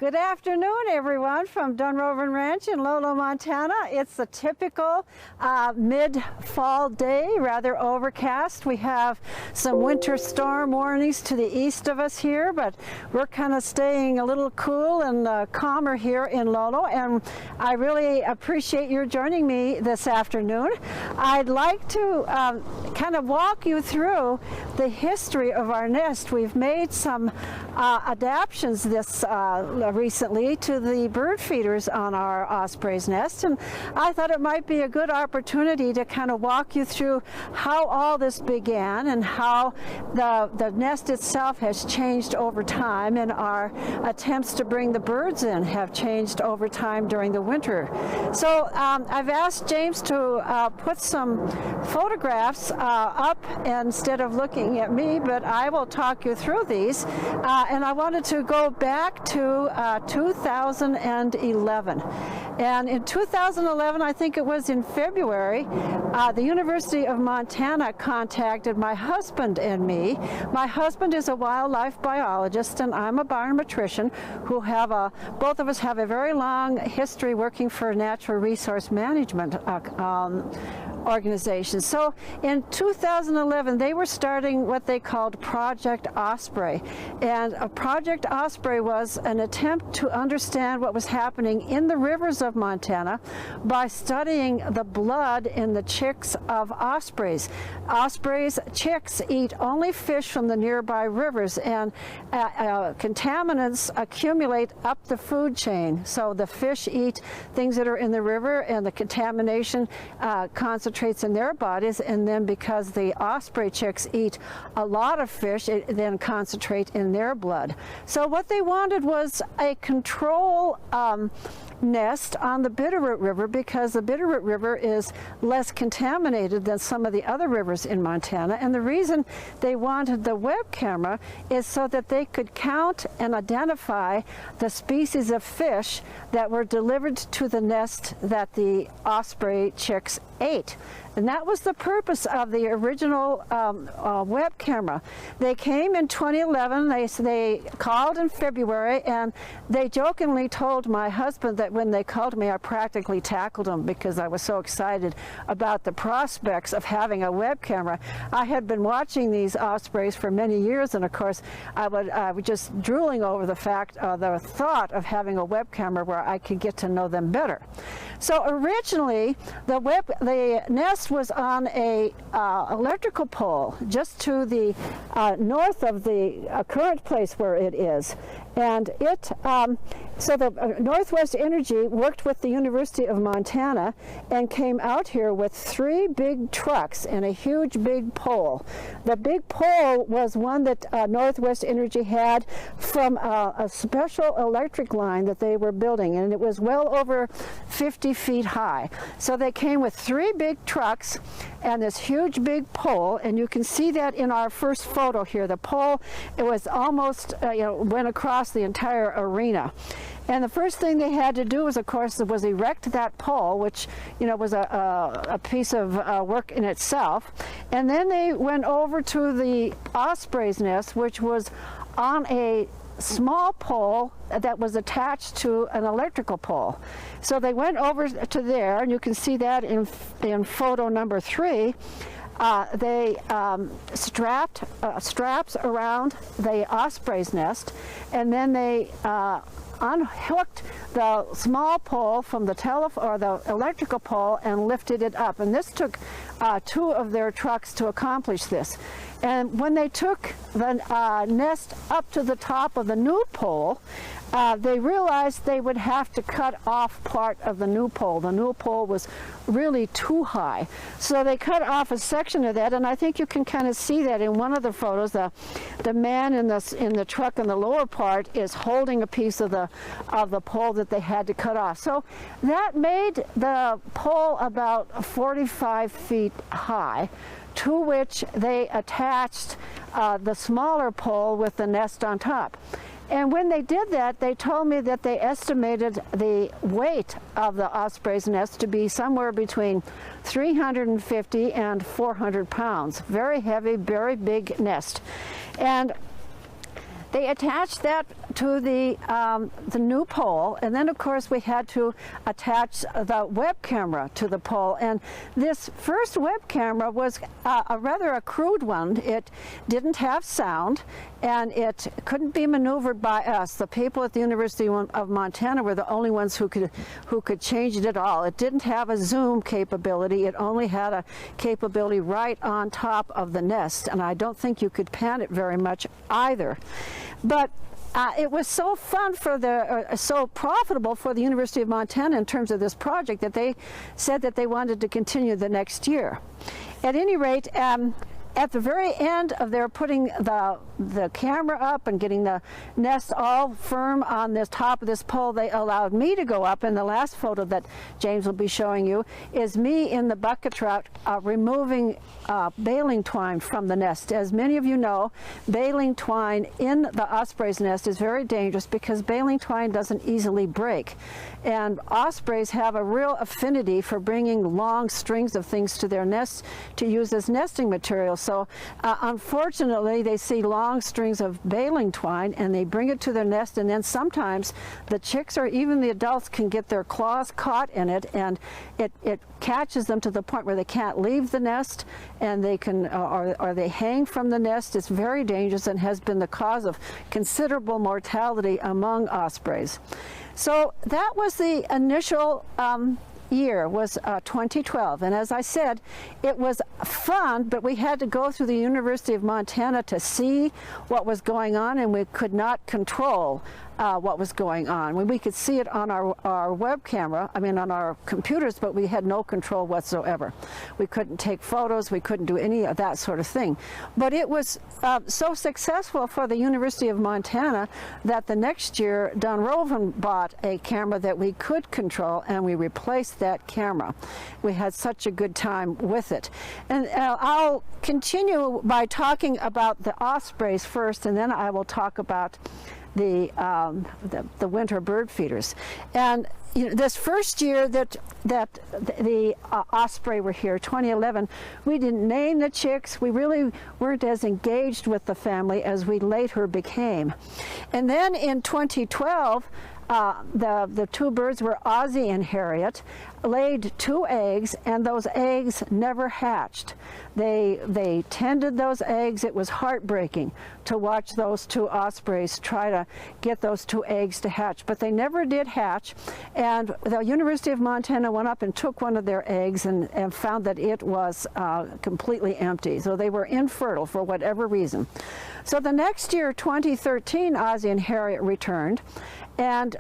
Good afternoon, everyone, from Dunrovin Ranch in Lolo, Montana. It's a typical mid-fall day, rather overcast. We have some winter storm warnings to the east of us here, but we're kind of staying a little cool and calmer here in Lolo, and I really appreciate your joining me this afternoon. I'd like to kind of walk you through the history of our nest. We've made some adaptations this recently to the bird feeders on our osprey's nest, and I thought it might be a good opportunity to kind of walk you through how all this began and how the nest itself has changed over time, and our attempts to bring the birds in have changed over time during the winter. So I've asked James to put some photographs up instead of looking at me, but I will talk you through these, and I wanted to go back to 2011. And in 2011, I think it was in February, the University of Montana contacted my husband and me. My husband is a wildlife biologist, and I'm a biometrician who both of us have a very long history working for natural resource management organizations. So in 2011, they were starting what they called Project Osprey. And Project Osprey was an attempt to understand what was happening in the rivers of Montana by studying the blood in the chicks of ospreys. Ospreys' chicks eat only fish from the nearby rivers, and contaminants accumulate up the food chain. So the fish eat things that are in the river, and the contamination concentrates in their bodies, and then because the osprey chicks eat a lot of fish, it then concentrates in their blood. So what they wanted was a control nest on the Bitterroot River, because the Bitterroot River is less contaminated than some of the other rivers in Montana. And the reason they wanted the web camera is so that they could count and identify the species of fish that were delivered to the nest that the osprey chicks ate. And that was the purpose of the original web camera. They came in 2011, they called in February, and they jokingly told my husband that when they called me, I practically tackled them because I was so excited about the prospects of having a web camera. I had been watching these ospreys for many years, and of course, I was just drooling over the thought of having a web camera where I could get to know them better. So originally, the nest was on a electrical pole just to the north of the current place where it is. And so the Northwest Energy worked with the University of Montana and came out here with 3 big trucks and a huge big pole. The big pole was one that Northwest Energy had from a special electric line that they were building, and it was well over 50 feet high. So they came with 3 big trucks and this huge big pole, and you can see that in our first photo here. The pole, it was almost, went across the entire arena. And the first thing they had to do was, of course, was erect that pole, which, was a piece of work in itself. And then they went over to the osprey's nest, which was on a small pole that was attached to an electrical pole. So they went over to there, and you can see that in photo number 3. They strapped straps around the osprey's nest, and then they unhooked the small pole from the electrical pole and lifted it up. And this took 2 of their trucks to accomplish this. And when they took the nest up to the top of the new pole, they realized they would have to cut off part of the new pole. The new pole was really too high. So they cut off a section of that, and I think you can kind of see that in one of the photos. The man in the truck in the lower part is holding a piece of the pole that they had to cut off. So that made the pole about 45 feet high, to which they attached the smaller pole with the nest on top. And when they did that, they told me that they estimated the weight of the osprey's nest to be somewhere between 350 and 400 pounds. Very heavy, very big nest. And they attached that to the new pole, and then of course we had to attach the web camera to the pole. And this first web camera was a rather crude one. It didn't have sound, and it couldn't be maneuvered by us. The people at the University of Montana were the only ones who could change it at all. It didn't have a zoom capability. It only had a capability right on top of the nest, and I don't think you could pan it very much either. But it was so fun for so profitable for the University of Montana in terms of this project that they said that they wanted to continue the next year. At any rate, at the very end of their putting the camera up and getting the nest all firm on this top of this pole, they allowed me to go up. And the last photo that James will be showing you is me in the bucket trout removing baling twine from the nest. As many of you know, baling twine in the osprey's nest is very dangerous because baling twine doesn't easily break. And ospreys have a real affinity for bringing long strings of things to their nests to use as nesting material. So unfortunately, they see long strings of baling twine and they bring it to their nest, and then sometimes the chicks or even the adults can get their claws caught in it, and it catches them to the point where they can't leave the nest, and they can or they hang from the nest. It's very dangerous and has been the cause of considerable mortality among ospreys. So that was the initial year, was 2012, and as I said, it was fun, but we had to go through the University of Montana to see what was going on, and we could not control what was going on. We could see it on our web camera, I mean on our computers, but we had no control whatsoever. We couldn't take photos, we couldn't do any of that sort of thing. But it was so successful for the University of Montana that the next year Dunroven bought a camera that we could control, and we replaced that camera. We had such a good time with it. And I'll continue by talking about the ospreys first, and then I will talk about the winter bird feeders. And you know, this first year that the osprey were here, 2011, we didn't name the chicks. We really weren't as engaged with the family as we later became. And then in 2012, the two birds were Ozzie and Harriet, laid 2 eggs, and those eggs never hatched. They tended those eggs. It was heartbreaking to watch those 2 ospreys try to get those 2 eggs to hatch, but they never did hatch. And the University of Montana went up and took one of their eggs and found that it was completely empty. So they were infertile for whatever reason. So the next year, 2013, Ozzie and Harriet returned. And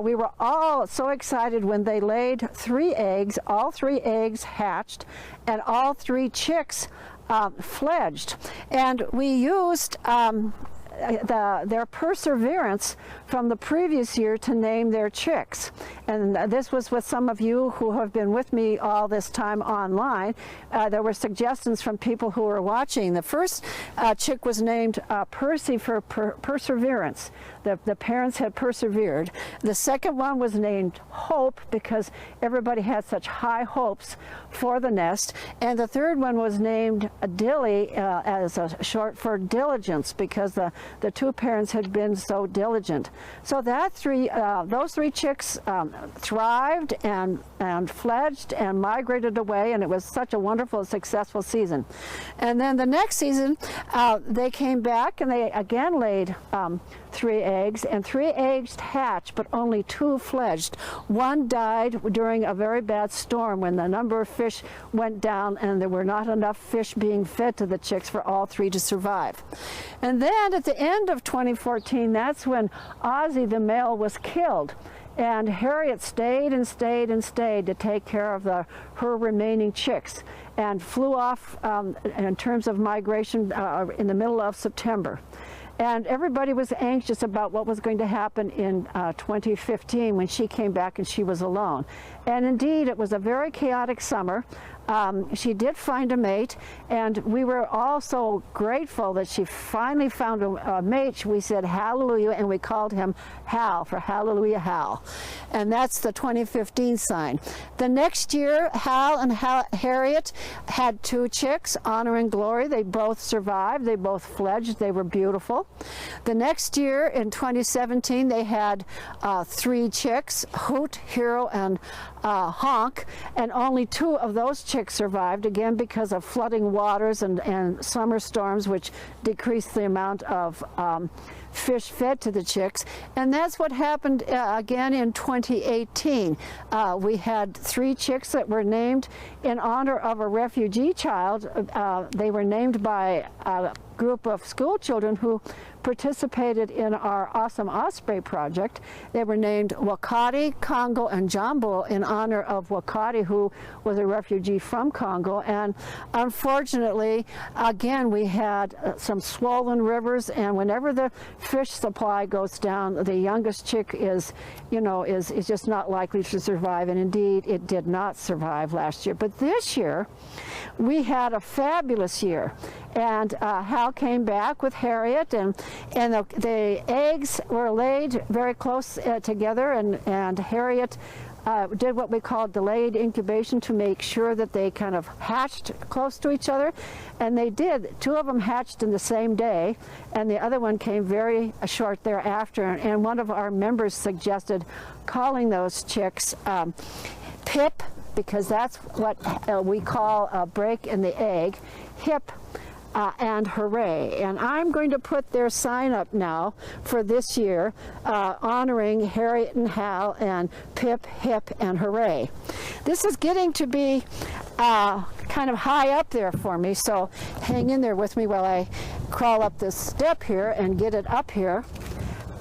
we were all so excited when they laid 3 eggs. All 3 eggs hatched, and all 3 chicks fledged. And we used their perseverance from the previous year to name their chicks. And this was with some of you who have been with me all this time online. There were suggestions from people who were watching. The first chick was named Percy for perseverance. The parents had persevered. The second one was named Hope because everybody had such high hopes for the nest. And the third one was named Dilly as a short for diligence because the 2 parents had been so diligent. So that those 3 chicks thrived and fledged and migrated away, and it was such a wonderful, successful season. And then the next season, they came back and they again laid 3 eggs, and 3 eggs hatched, but only 2 fledged. 1 died during a very bad storm when the number of fish went down and there were not enough fish being fed to the chicks for all 3 to survive. And then at the end of 2014, that's when Ozzie, the male, was killed. And Harriet stayed and stayed and stayed to take care of her remaining chicks, and flew off in terms of migration in the middle of September. And everybody was anxious about what was going to happen in 2015 when she came back and she was alone. And indeed, it was a very chaotic summer. She did find a mate, and we were all so grateful that she finally found a mate. We said hallelujah, and we called him Hal for Hallelujah Hal. and that's the 2015 sign. The next year, Hal and Harriet had 2 chicks, Honor and Glory. They both survived. They both fledged. They were beautiful. The next year, in 2017, they had 3 chicks, Hoot, Hero, and Honk, and only 2 of those chicks survived, again because of flooding waters and summer storms, which decreased the amount of fish fed to the chicks. And that's what happened again in 2018. We had 3 chicks that were named in honor of a refugee child. They were named by a group of school children who participated in our Awesome Osprey project. They were named Wakati, Congo, and Jambo in honor of Wakati, who was a refugee from Congo. And unfortunately, again, we had some swollen rivers, and whenever the fish supply goes down, the youngest chick is just not likely to survive, and indeed it did not survive last year. But this year, we had a fabulous year. And Hal came back with Harriet, and the eggs were laid very close together, and Harriet did what we call delayed incubation to make sure that they kind of hatched close to each other, and they did. 2 of them hatched in the same day, and the other one came very short thereafter, and one of our members suggested calling those chicks Pip, because that's what we call a break in the egg, Hip, and Hooray. And I'm going to put their sign up now for this year, honoring Harriet and Hal and Pip, Hip, and Hooray. This is getting to be kind of high up there for me, so hang in there with me while I crawl up this step here and get it up here.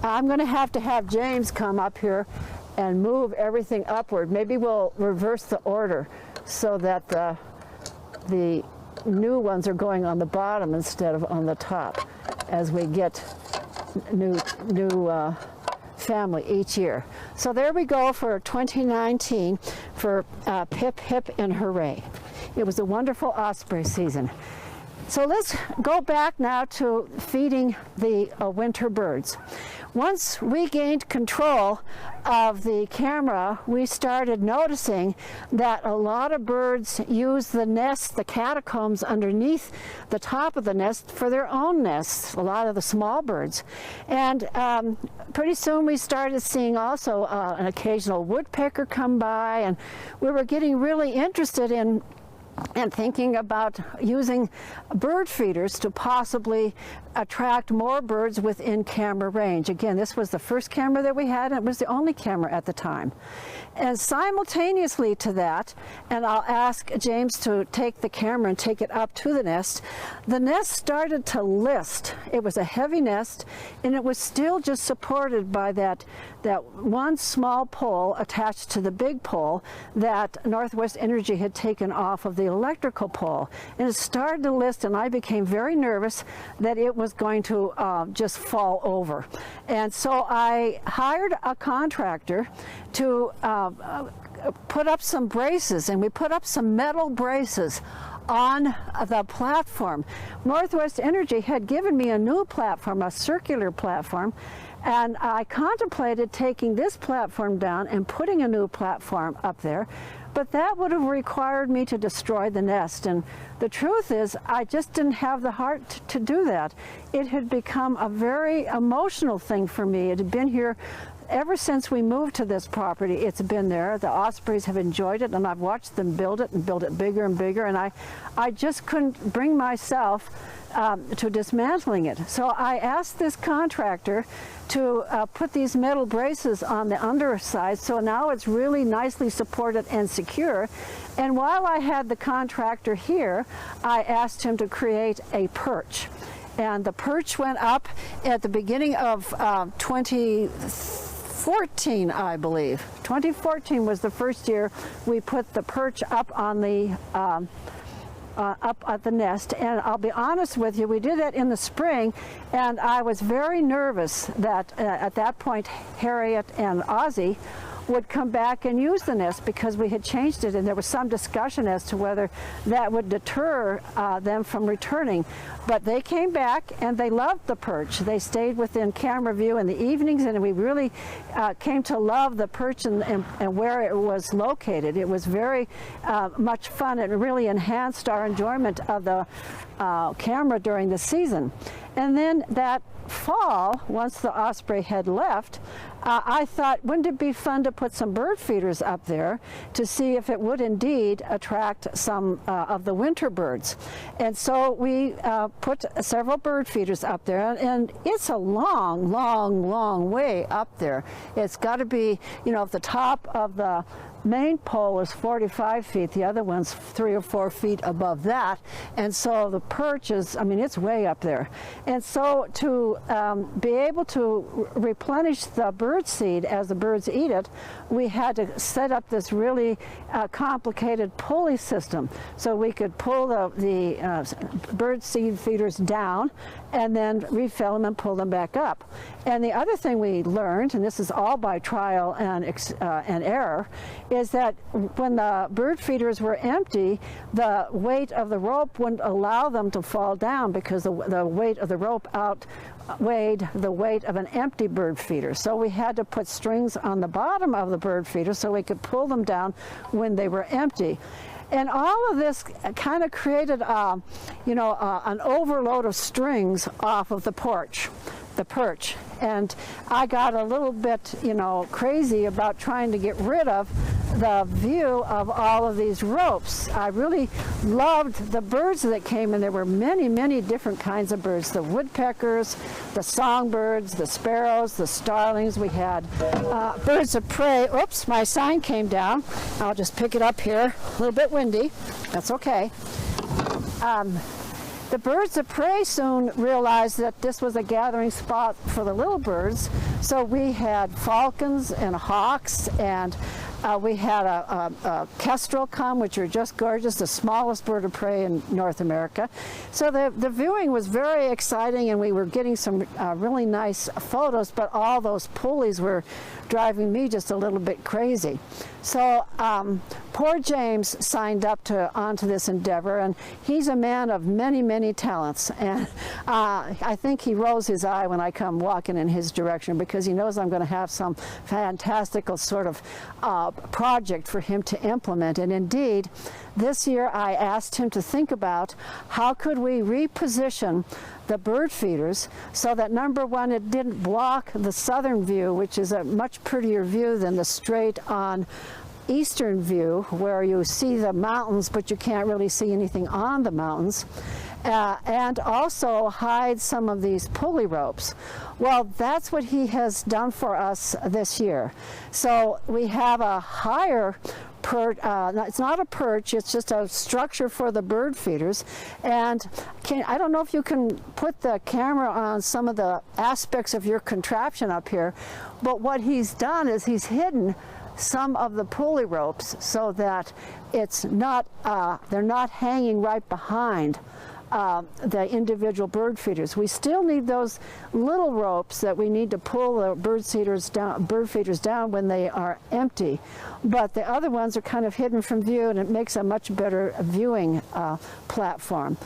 I'm going to have James come up here and move everything upward. Maybe we'll reverse the order so that the new ones are going on the bottom instead of on the top as we get new family each year. So there we go for 2019 for Pip, Hip, and Hooray. It was a wonderful osprey season. So let's go back now to feeding the winter birds. Once we gained control of the camera, we started noticing that a lot of birds use the nest, the catacombs underneath the top of the nest for their own nests, a lot of the small birds. And pretty soon we started seeing also an occasional woodpecker come by, and we were getting really interested in and thinking about using bird feeders to possibly attract more birds within camera range. Again, this was the first camera that we had, and it was the only camera at the time. And simultaneously to that, and I'll ask James to take the camera and take it up to the nest started to list. It was a heavy nest, and it was still just supported by that one small pole attached to the big pole that Northwest Energy had taken off of the electrical pole. And it started to list, and I became very nervous that it was going to just fall over. And so I hired a contractor to put up some braces, and we put up some metal braces on the platform. Northwest Energy had given me a new platform, a circular platform, and I contemplated taking this platform down and putting a new platform up there, but that would have required me to destroy the nest. And the truth is, I just didn't have the heart to do that. It had become a very emotional thing for me. It had been here ever since we moved to this property. It's been there. The ospreys have enjoyed it, and I've watched them build it and build it bigger and bigger, and I just couldn't bring myself to dismantling it. So I asked this contractor to put these metal braces on the underside, so now it's really nicely supported and secure. And while I had the contractor here, I asked him to create a perch. And the perch went up at the beginning of 2014, I believe. 2014 was the first year we put the perch up on the up at the nest. And I'll be honest with you, we did that in the spring, and I was very nervous that at that point Harriet and Ozzie would come back and use the nest because we had changed it, and there was some discussion as to whether that would deter them from returning. But they came back and they loved the perch. They stayed within camera view in the evenings, and we really came to love the perch and where it was located. It was very much fun. It really enhanced our enjoyment of the camera during the season. And then that fall, once the osprey had left, I thought, wouldn't it be fun to put some bird feeders up there to see if it would indeed attract some of the winter birds. And so we put several bird feeders up there, and it's a long, long, long way up there. It's got to be, you know, at the top of the main pole is 45 feet, the other one's 3 or 4 feet above that, and so the perch is, I mean, it's way up there. And so to be able to replenish the bird seed as the birds eat it, we had to set up this really complicated pulley system so we could pull the bird seed feeders down and then refill them and pull them back up. And the other thing we learned, and this is all by trial and error, is that when the bird feeders were empty, the weight of the rope wouldn't allow them to fall down because the weight of the rope outweighed the weight of an empty bird feeder. So we had to put strings on the bottom of the bird feeder so we could pull them down when they were empty. And all of this kind of created, you know, an overload of strings off of the perch. And I got a little bit, you know, crazy about trying to get rid of the view of all of these ropes. I really loved the birds that came in. There were many, many different kinds of birds. The woodpeckers, the songbirds, the sparrows, the starlings. We had birds of prey. Oops, my sign came down. I'll just pick it up here. A little bit windy. That's okay. The birds of prey soon realized that this was a gathering spot for the little birds, so we had falcons and hawks, and we had a kestrel come, which are just gorgeous, the smallest bird of prey in North America. So the viewing was very exciting, and we were getting some really nice photos, but all those pulleys were driving me just a little bit crazy. So poor James signed up onto this endeavor, and he's a man of many, many talents. And I think he rolls his eye when I come walking in his direction because he knows I'm going to have some fantastical sort of project for him to implement. And indeed, this year I asked him to think about how could we reposition the bird feeders so that, number one, it didn't block the southern view, which is a much prettier view than the straight on eastern view where you see the mountains but you can't really see anything on the mountains, and also hide some of these pulley ropes. Well, that's what he has done for us this year. So we have a higher perch, it's not a perch, it's just a structure for the bird feeders. And I don't know if you can put the camera on some of the aspects of your contraption up here, but what he's done is he's hidden some of the pulley ropes so that it's not, they're not hanging right behind the individual bird feeders. We still need those little ropes that we need to pull the bird feeders down when they are empty, but the other ones are kind of hidden from view, and it makes a much better viewing platform.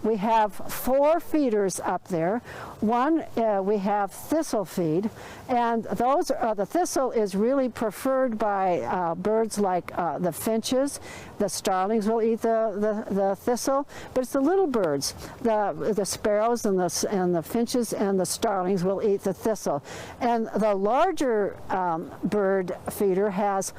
We have 4 feeders up there. One, we have thistle feed, and those the thistle is really preferred by birds like the finches. The starlings will eat the thistle, but it's the little birds, the sparrows and the finches and the starlings will eat the thistle. And the larger bird feeder has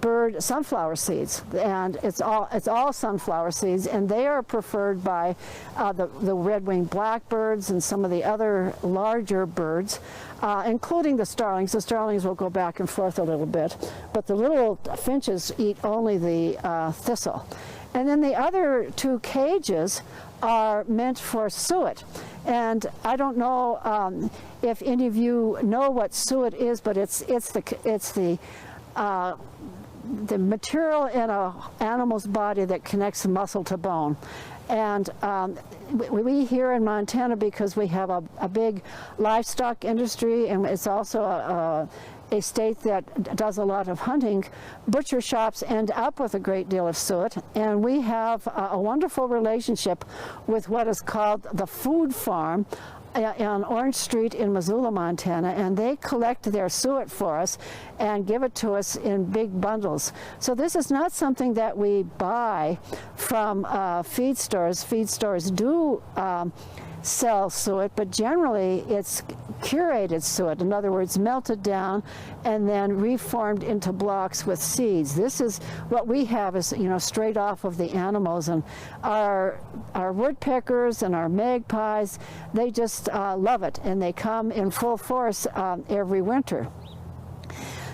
bird sunflower seeds, and it's all sunflower seeds, and they are preferred by the red-winged blackbirds and some of the other larger birds, including the starlings. The starlings will go back and forth a little bit, but the little finches eat only the thistle. And then the other 2 cages are meant for suet. And I don't know if any of you know what suet is, but it's the material in an animal's body that connects muscle to bone. And we here in Montana, because we have a big livestock industry, and it's also a state that does a lot of hunting, butcher shops end up with a great deal of suet, and we have a wonderful relationship with what is called the Food Farm on Orange Street in Missoula, Montana, and they collect their suet for us and give it to us in big bundles. So this is not something that we buy from feed stores. Feed stores do sell suet, but generally it's curated suet. In other words, melted down and then reformed into blocks with seeds. This is what we have, is, you know, straight off of the animals. And our woodpeckers and our magpies, they just love it, and they come in full force every winter.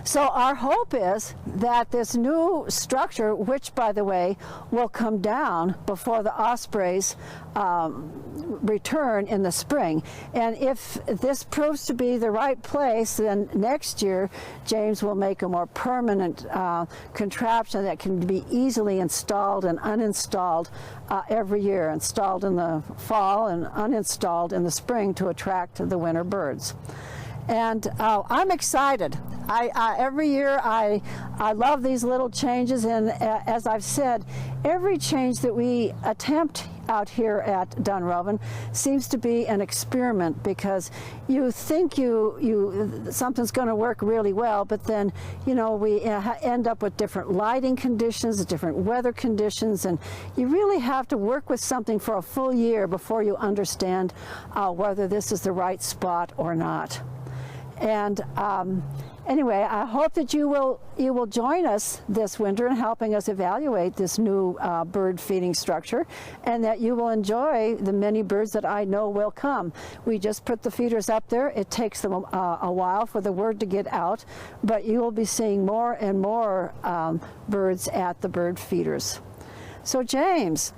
So our hope is that this new structure, which, by the way, will come down before the ospreys return in the spring, and if this proves to be the right place, then next year James will make a more permanent contraption that can be easily installed and uninstalled every year, installed in the fall and uninstalled in the spring to attract the winter birds. And I'm excited. Every year I love these little changes, and as I've said, every change that we attempt out here at Dunrovin seems to be an experiment, because you think something's going to work really well, but then, you know, we end up with different lighting conditions, different weather conditions, and you really have to work with something for a full year before you understand whether this is the right spot or not. And anyway, I hope that you will join us this winter in helping us evaluate this new bird feeding structure, and that you will enjoy the many birds that I know will come. We just put the feeders up there. It takes them a while for the word to get out, but you will be seeing more and more birds at the bird feeders. So James,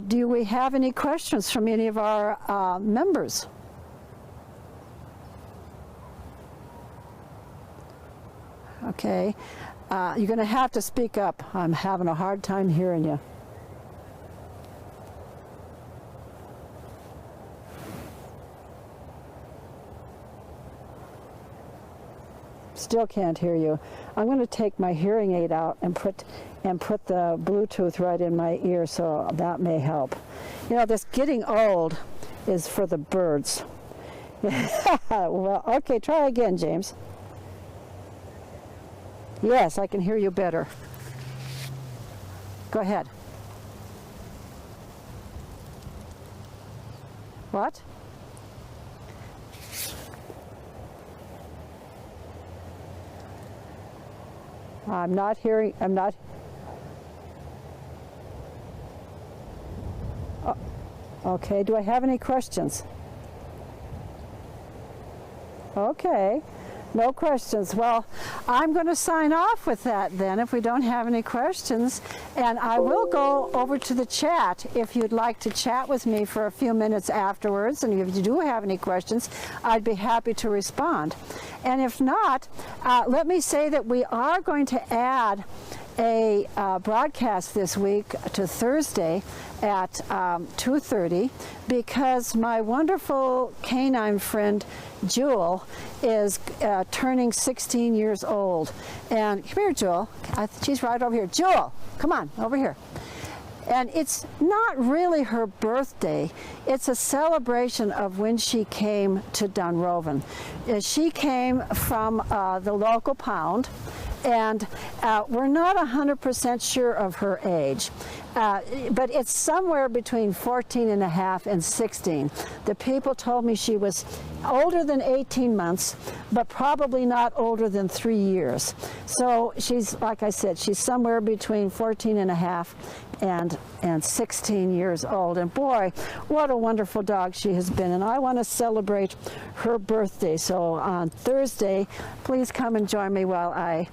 do we have any questions from any of our members? Okay, you're going to have to speak up. I'm having a hard time hearing you. Still can't hear you. I'm going to take my hearing aid out and put the Bluetooth right in my ear, so that may help. You know, this getting old is for the birds. Well, okay, try again, James. Yes, I can hear you better. Go ahead. What? I'm not hearing, I'm not. Okay, do I have any questions? Okay. No questions. Well, I'm going to sign off with that then, if we don't have any questions. And I will go over to the chat if you'd like to chat with me for a few minutes afterwards. And if you do have any questions, I'd be happy to respond. And if not, let me say that we are going to add a broadcast this week to Thursday at 2:30, because my wonderful canine friend Jewel is turning 16 years old. And come here, Jewel. She's right over here. Jewel, come on, over here. And it's not really her birthday. It's a celebration of when she came to Dunrovin. She came from the local pound, and we're not 100% sure of her age, but it's somewhere between 14 and a half and 16. The people told me she was older than 18 months, but probably not older than 3 years. So she's, like I said, she's somewhere between 14 and a half and 16 years old. And boy, what a wonderful dog she has been. And I want to celebrate her birthday. So on Thursday, please come and join me while I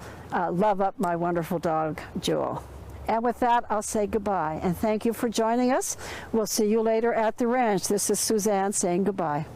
love up my wonderful dog, Jewel. And with that, I'll say goodbye. And thank you for joining us. We'll see you later at the ranch. This is Suzanne saying goodbye.